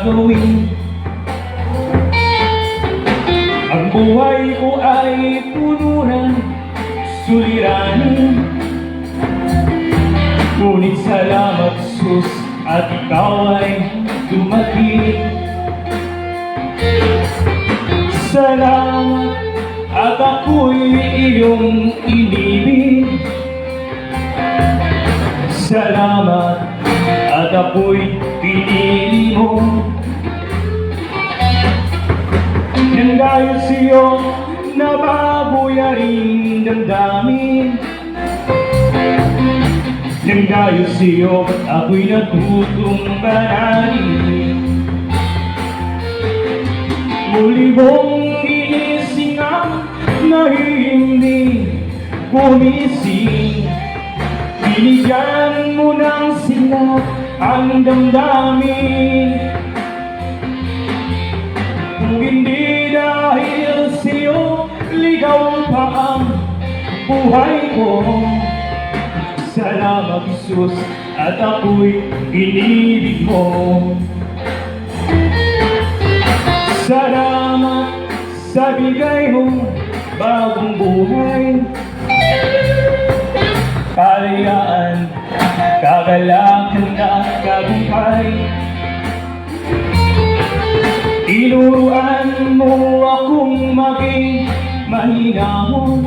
gagawin. Ang buhay ko ay puno ng suliranin, ngunit salamat Sus at ikaw ay dumating. Salamat at ako'y iyong inibig. Salamat at ako'y pinili mo. Nang dahil sa'yo nababoy aring damdamin, nang dahil sa'yo ako'y natutong banalin. Muli mong inisingang na hindi gumising, binigyan mo ng sila ang damdamin. Kung hindi dahil sa'yo, ligaw pa ang buhay ko. Salamat Jesus at ako'y inibig mo. Salamat sa bigay mong bagong buhay, kalayaan, kagalakan at kabuhay. Tinuruan mo akong maging mahinahon,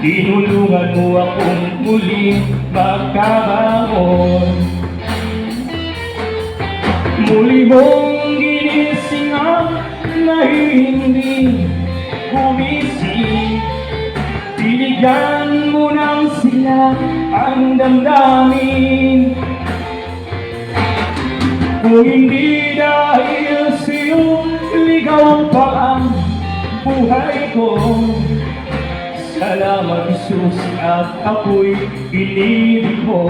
tinulungan mo akong muling magkabangon. Muli mong ginising ang na hindi gumising, binigyan mo ng sila ang damdamin. Kung hindi dahil sa'yo, ligaw pa ang buhay ko. Salamat Jesus at ako'y inibig mo.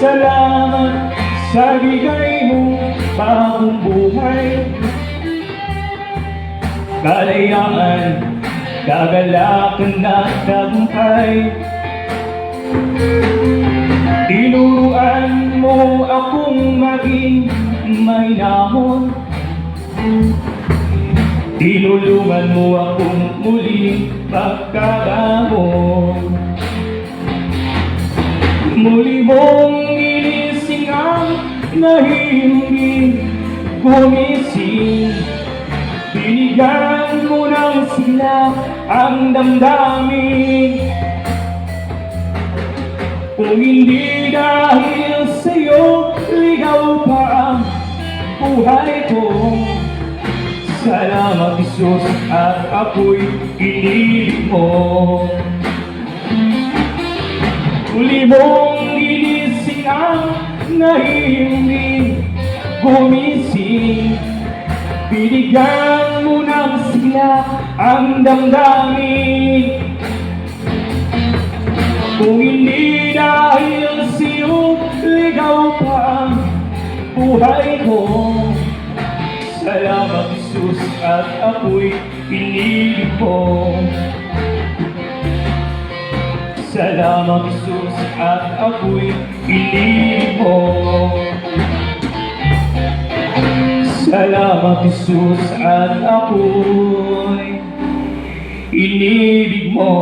Salamat sa bigay mo bagong buhay, kalayaan, kagalakan at tagumpay. Tinuruan mo akong maging mahinahon, tinulungan mo akong muling pagkabangon. Muli mong ginising ang na hindi gumising, binigyan mo ng sila ang damdamin. Kung hindi dahil sa'yo, ligaw pa ang buhay ko. Salamat Jesus at ako'y inibig mo. Muli mong ginising ang na hindi gumising, binigyan mo ng sila ang damdamin. Kung hindi dahil sa'yo, ligaw pa ang buhay ko. Salamat Jesus at ako'y inibig mo. Salamat Jesus at ako'y inibig mo. Salamat Jesus at ako'y inibig mo.